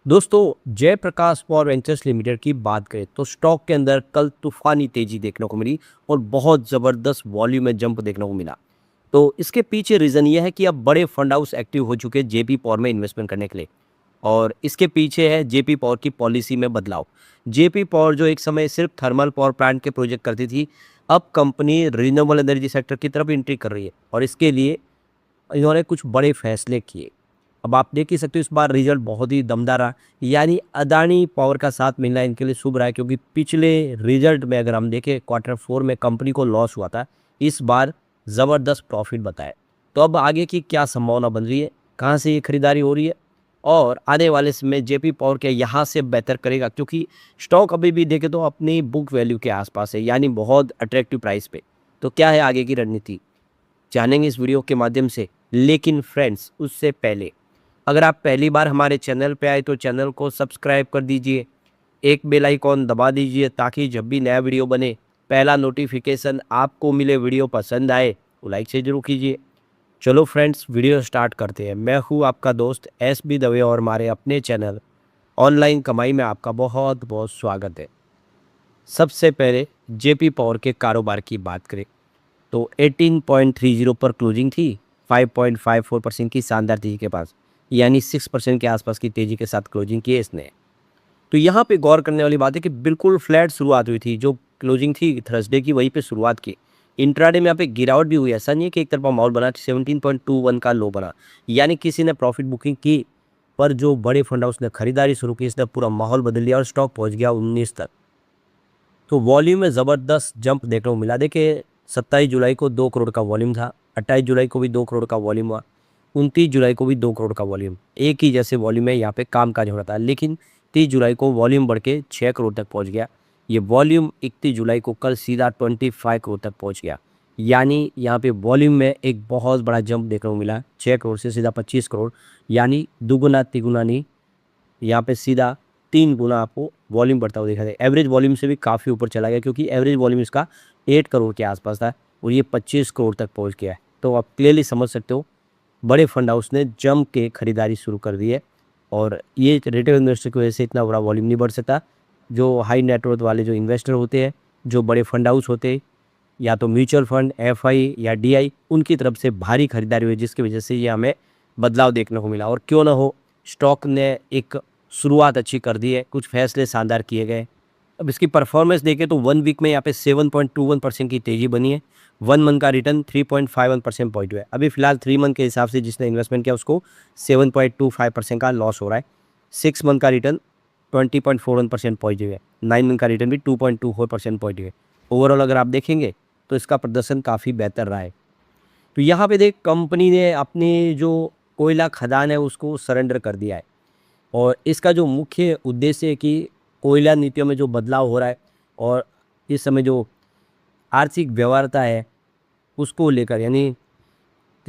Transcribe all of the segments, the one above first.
दोस्तों Jayaprakash power ventures limited की बात करें तो स्टॉक के अंदर कल तूफानी तेजी देखने को मिली और बहुत ज़बरदस्त वॉल्यूम में जंप देखने को मिला। तो इसके पीछे रीज़न ये है कि अब बड़े फंड हाउस एक्टिव हो चुके हैं जेपी पावर में इन्वेस्टमेंट करने के लिए। और इसके पीछे है जेपी पावर की पॉलिसी में बदलाव। जेपी पावर जो एक समय सिर्फ थर्मल पावर प्लांट के प्रोजेक्ट करती थी, अब कंपनी रिन्यूएबल एनर्जी सेक्टर की तरफ एंट्री कर रही है और इसके लिए इन्होंने कुछ बड़े फैसले किए। अब आप देख ही सकते हो इस बार रिजल्ट बहुत ही दमदार रहा, यानी अदानी पावर का साथ मिलना इनके लिए शुभ रहा है, क्योंकि पिछले रिजल्ट में अगर हम देखें क्वार्टर 4 में कंपनी को लॉस हुआ था, इस बार ज़बरदस्त प्रॉफिट बताया। तो अब आगे की क्या संभावना बन रही है, कहाँ से ये खरीदारी हो रही है और आने वाले समय में जेपी पावर के यहाँ से बेहतर करेगा, क्योंकि स्टॉक अभी भी देखें तो अपनी बुक वैल्यू के आसपास है, यानी बहुत अट्रैक्टिव प्राइस पे। तो क्या है आगे की रणनीति, जानेंगे इस वीडियो के माध्यम से। लेकिन फ्रेंड्स उससे पहले अगर आप पहली बार हमारे चैनल पे आए तो चैनल को सब्सक्राइब कर दीजिए, एक बेल आइकॉन दबा दीजिए ताकि जब भी नया वीडियो बने पहला नोटिफिकेशन आपको मिले। वीडियो पसंद आए तो लाइक से जरूर कीजिए। चलो फ्रेंड्स वीडियो स्टार्ट करते हैं। मैं हूँ आपका दोस्त SB दवे और हमारे अपने चैनल ऑनलाइन कमाई में आपका बहुत बहुत स्वागत है। सबसे पहले जेपी पावर के कारोबार की बात करें तो 18.30 पर क्लोजिंग थी, 5.54% की शानदार तेजी के पास, यानी 6% के आसपास की तेजी के साथ क्लोजिंग की है इसने। तो यहाँ पे गौर करने वाली बात है कि बिल्कुल फ्लैट शुरुआत हुई थी, जो क्लोजिंग थी थर्सडे की वहीं पे शुरुआत की। इंट्राडे में यहाँ पे गिरावट भी हुई, ऐसा नहीं है कि एक तरफा माहौल बना, 17.21 का लो बना, यानी किसी ने प्रॉफिट बुकिंग की, पर जो बड़े फंड हाउस ने खरीदारी शुरू की इसने पूरा माहौल बदल दिया और स्टॉक पहुँच गया 19 तक। तो वॉल्यूम में ज़बरदस्त जंप देखने को मिला। देखिए 27 जुलाई को 2 करोड़ का वॉल्यूम था, 28 जुलाई को भी 2 करोड़ का वॉल्यूम हुआ, 29 जुलाई को भी 2 करोड़ का वॉल्यूम। एक ही जैसे वॉल्यूम में यहाँ पे कामकाज हो रहा था, लेकिन 30 जुलाई को वॉल्यूम बढ़ के 6 करोड़ तक पहुँच गया। ये वॉल्यूम 31 जुलाई को कल सीधा 25 करोड़ तक पहुँच गया, यानी यहाँ पे वॉल्यूम में एक बहुत बड़ा जंप देखने को मिला, 6 करोड़ से सीधा 25 करोड़, यानी दुगुना तिगुना नहीं, यहाँ पे सीधा 3 गुना आपको वॉल्यूम बढ़ता हुआ देखा जाए। एवरेज वॉल्यूम से भी काफ़ी ऊपर चला गया, क्योंकि एवरेज वॉल्यूम इसका 8 करोड़ के आसपास था और ये 25 करोड़ तक पहुंच गया है। तो आप क्लियरली समझ सकते हो बड़े फंड हाउस ने जम के खरीदारी शुरू कर दी है और ये रिटेल इन्वेस्टर की वजह से इतना बड़ा वॉल्यूम नहीं बढ़ सकता। जो हाई नेटवर्थ वाले जो इन्वेस्टर होते हैं, जो बड़े फंड हाउस होते हैं, या तो म्यूचुअल फंड, FI या DI, उनकी तरफ से भारी खरीदारी हुई, जिसकी वजह से ये हमें बदलाव देखने को मिला। और क्यों ना हो, स्टॉक ने एक शुरुआत अच्छी कर दी है, कुछ फैसले शानदार किए गए। अब इसकी परफॉर्मेंस देखें तो 1 वीक में यहाँ पे 7.21% की तेज़ी बनी है। 1 मंथ का रिटर्न 3.51% पॉइंट हुआ है। अभी फिलहाल 3 मंथ के हिसाब से जिसने इन्वेस्टमेंट किया उसको 7.25% का लॉस हो रहा है। 6 मंथ का रिटर्न 20.41% पॉइंट हुआ है। 9 मंथ का रिटर्न भी 2.24% पॉइंट हुआ है। ओवरऑल अगर आप देखेंगे तो इसका प्रदर्शन काफ़ी बेहतर रहा है। तो यहाँ पे देख कंपनी ने अपनी जो कोयला खदान है उसको सरेंडर कर दिया है और इसका जो मुख्य उद्देश्य है कि कोयला नीतियों में जो बदलाव हो रहा है और इस समय जो आर्थिक व्यवहार्यता है उसको लेकर, यानी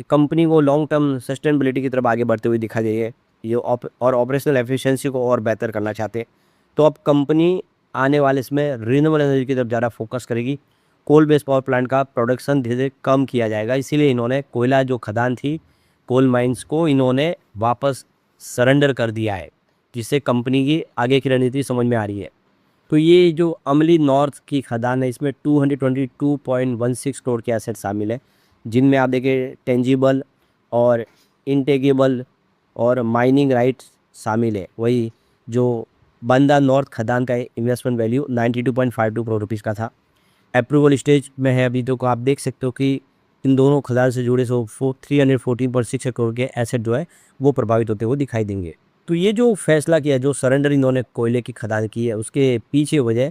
कंपनी को लॉन्ग टर्म सस्टेनेबिलिटी की तरफ आगे बढ़ते हुए दिखा रही है ये और ऑपरेशनल एफिशिएंसी को और बेहतर करना चाहते हैं। तो अब कंपनी आने वाले इसमें रिन्यूएबल एनर्जी की तरफ ज़्यादा फोकस करेगी। कोल बेस्ड पावर प्लांट का प्रोडक्शन धीरे धीरे कम किया जाएगा, इसीलिए इन्होंने कोयला जो खदान थी, कोल माइंस को इन्होंने वापस सरेंडर कर दिया है, जिससे कंपनी की आगे की रणनीति समझ में आ रही है। तो ये जो अमली नॉर्थ की खदान है इसमें 222.16 करोड़ के एसेट शामिल है, जिनमें आप देखें टेंजिबल और इंटेगेबल और माइनिंग राइट्स शामिल है। वही जो बंदा नॉर्थ खदान का इन्वेस्टमेंट वैल्यू 92.52 करोड़ रुपीज़ का था, अप्रूवल स्टेज में है अभी। तो आप देख सकते हो कि इन दोनों खदान से जुड़े 314.6 करोड़ के एसेट जो है वो प्रभावित होते हुए दिखाई देंगे। तो ये जो फैसला किया, जो सरेंडर इन्होंने कोयले की खदान की है, उसके पीछे वजह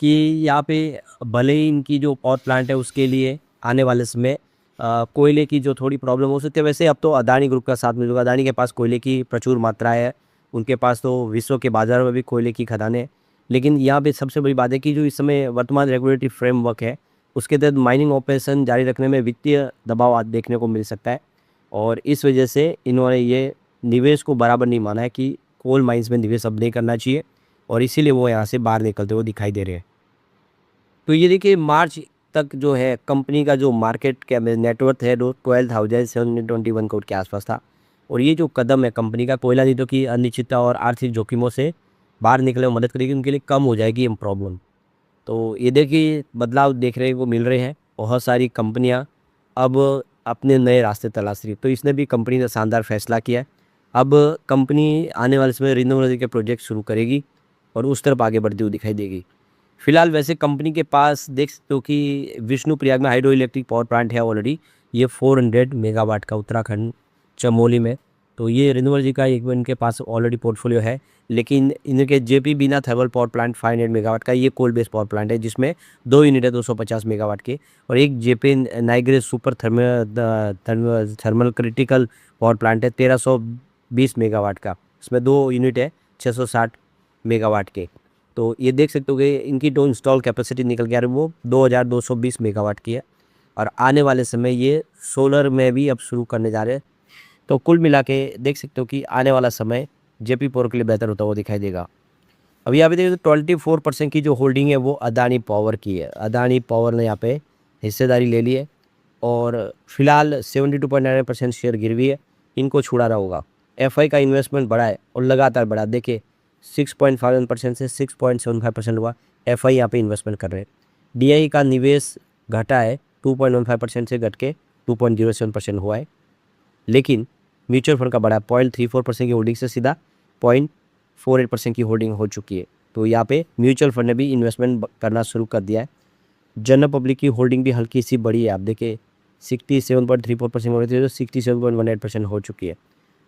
कि यहाँ पे भले ही इनकी जो पावर प्लांट है उसके लिए आने वाले समय कोयले की जो थोड़ी प्रॉब्लम हो सकती है। वैसे अब तो अदानी ग्रुप का साथ मिलेगा, अदानी के पास कोयले की प्रचुर मात्रा है, उनके पास तो विश्व के बाजार में भी कोयले की खदानें हैं। लेकिन यहाँ पे सबसे बड़ी बात है कि जो इस समय वर्तमान रेगुलेटरी फ्रेमवर्क है उसके तहत माइनिंग ऑपरेशन जारी रखने में वित्तीय दबाव आज देखने को मिल सकता है और इस वजह से इन्होंने ये निवेश को बराबर नहीं माना है कि कोल माइंस में निवेश अब नहीं करना चाहिए और इसीलिए वो यहाँ से बाहर निकलते हुए दिखाई दे रहे हैं। तो ये देखिए मार्च तक जो है कंपनी का जो मार्केट क्या नेटवर्थ है वो 12,721 करोड़ के आसपास था। और ये जो कदम है कंपनी का, कोयला नीतियों की अनिश्चितता और आर्थिक जोखिमों से बाहर निकलने में मदद करेगी, उनके लिए कम हो जाएगी ये प्रॉब्लम। तो ये देखिए बदलाव देखने को मिल रहे हैं, बहुत सारी कंपनियां अब अपने नए रास्ते तलाश रही है। तो इसने भी कंपनी ने शानदार फैसला किया है। अब कंपनी आने वाले समय रिन्यूएबल एनर्जी के प्रोजेक्ट शुरू करेगी और उस तरफ आगे बढ़ती हुई दिखाई देगी। फिलहाल वैसे कंपनी के पास देख सकते हो कि विष्णुप्रयाग में हाइड्रो इलेक्ट्रिक पावर प्लांट है ऑलरेडी, ये 400 मेगावाट का उत्तराखंड चमोली में। तो ये रिन्यूएबल एनर्जी का एक इनके पास ऑलरेडी पोर्टफोलियो है। लेकिन इनके जेपी बीना थर्मल पावर प्लांट 500 मेगावाट का, ये कोल बेस्ड पावर प्लांट है जिसमें 2 यूनिट है 250 मेगावाट के, और एक JP Nigrie super thermal critical power plant है 1320 मेगावाट का, इसमें 2 यूनिट है 660 मेगावाट के। तो ये देख सकते हो कि इनकी जो इंस्टॉल कैपेसिटी निकल के आ रही है वो 2220 मेगावाट की है, और आने वाले समय ये सोलर में भी अब शुरू करने जा रहे हैं। तो कुल मिला के देख सकते हो कि आने वाला समय जेपी पावर के लिए बेहतर होता हुआ दिखाई देगा। अभी यहाँ पे देखिए 24% की जो होल्डिंग है वो अदानी पावर की है। अदानी पावर ने यहाँ पे हिस्सेदारी ले ली है और फिलहाल 72.9% शेयर गिरवी है, इनको छुड़ाना होगा। एफआई का इन्वेस्टमेंट बढ़ा है और लगातार बढ़ा, देखिए 6.51% से 6.75% हुआ, एफआई यहाँ पे इन्वेस्टमेंट कर रहे हैं। डीआई का निवेश घटा है 2.15% से घट के 2.07% हुआ है, लेकिन म्यूचुअल फंड का बढ़ा 0.34% की होल्डिंग से सीधा 0.48% की होल्डिंग हो चुकी है। तो यहाँ पे म्यूचुअल फंड ने भी इन्वेस्टमेंट करना शुरू कर दिया है। जनरल पब्लिक की होल्डिंग भी हल्की सी बढ़ी है, आप देखिए 67.34% हो रही थी तो 67.18% हो चुकी है।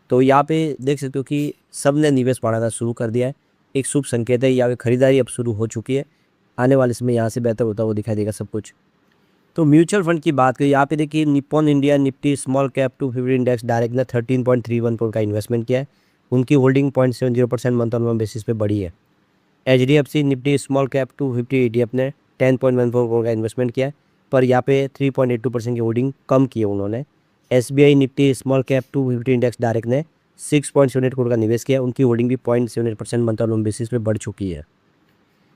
तो यहाँ पे देख सकते हो कि सब ने निवेश बढ़ाना शुरू कर दिया है, एक शुभ संकेत है। यहाँ पे खरीदारी अब शुरू हो चुकी है, आने वाले समय यहाँ से बेहतर होता हुआ दिखाई देगा सब कुछ। तो म्यूचुअल फंड की बात करें, यहाँ पे देखिए Nippon India Nifty small cap 250 index direct ने 13.31 करोड़ का इन्वेस्टमेंट किया है, उनकी holding 0.70% month on month basis पे बढ़ी है। HDFC Nifty small cap 250 ETF ने 10.14 करोड़ का इन्वेस्टमेंट किया है, पर यहाँ पे 3.82% की होल्डिंग कम की है उन्होंने। SBI Nifty small cap 250 index direct ने 6.78 करोड़ का निवेश किया, उनकी होल्डिंग भी 0.78% मंथ ऑन मंथ बेसिस पे बढ़ चुकी है।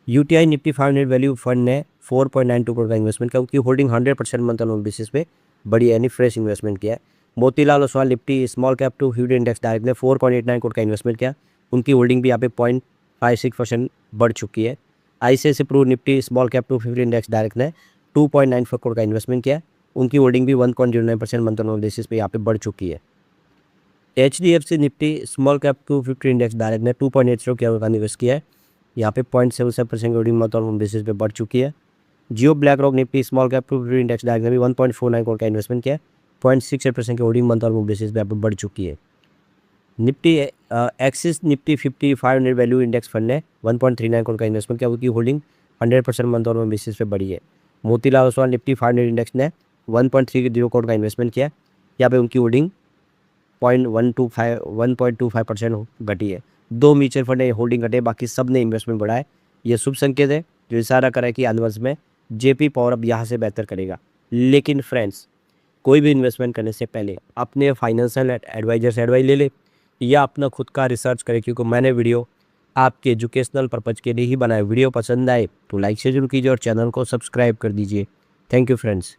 यूटीआई निफ्टी 500 वैल्यू फंड ने 4.92 करोड़ का इन्वेस्टमेंट किया, उनकी होल्डिंग 100% मंथ ऑन बेसिस पे बड़ी यानी फ्रेश इन्वेस्टमेंट किया है। Motilal Oswal Nifty small cap 250 index direct ने 4.89 करोड़ का इन्वेस्टमेंट किया, उनकी होल्डिंग भी यहाँ पे 0.56% बढ़ चुकी है। ICICI Pru Nifty small cap 250 index direct ने 2.94 करोड़ का इन्वेस्टमेंट किया, उनकी होल्डिंग भी 1.09% मंथ ऑन बेसिस पे यहाँ पे बढ़ चुकी है। HDFC Nifty small cap 250 index direct ने 2.80 करोड़ का निवेश किया है, यहाँ पे 0.77% की होल्डिंग मंथ ऑन बेसिस पे बढ़ चुकी है। Jio BlackRock Nifty small cap 250 index direct ने भी 1.49 करोड़ का इन्वेस्टमेंट किया है, 0.68% की होल्डिंग मंथ ऑन बेसिस पे यहाँ पे बढ़ चुकी है। Nifty axis Nifty 500 value index fund ने 1.39 करोड़ का इन्वेस्टमेंट किया, उनकी होल्डिंग 100% मंथ ऑन बेसिस पे बढ़ी है। मोतीलाल ओसवाल निफ्टी 500 इंडेक्स ने 1.30 करोड़ का इन्वेस्टमेंट किया, यहाँ पे उनकी होल्डिंग 1.25% घटी है। 2 म्यूचुअल फंड ने होल्डिंग घटे, बाकी सब ने इन्वेस्टमेंट बढ़ाए। ये शुभ संकेत है जो इशारा करे कि आने वाले समय जेपी पावर अब यहाँ से बेहतर करेगा। लेकिन फ्रेंड्स, कोई भी इन्वेस्टमेंट करने से पहले अपने फाइनेंशियल एडवाइजर से एडवाइस ले ले या अपना खुद का रिसर्च करें, क्योंकि मैंने वीडियो आपके एजुकेशनल पर्पज़ के लिए ही बनाया। वीडियो पसंद आए तो लाइक से जरूर कीजिए और चैनल को सब्सक्राइब कर दीजिए। Thank you friends.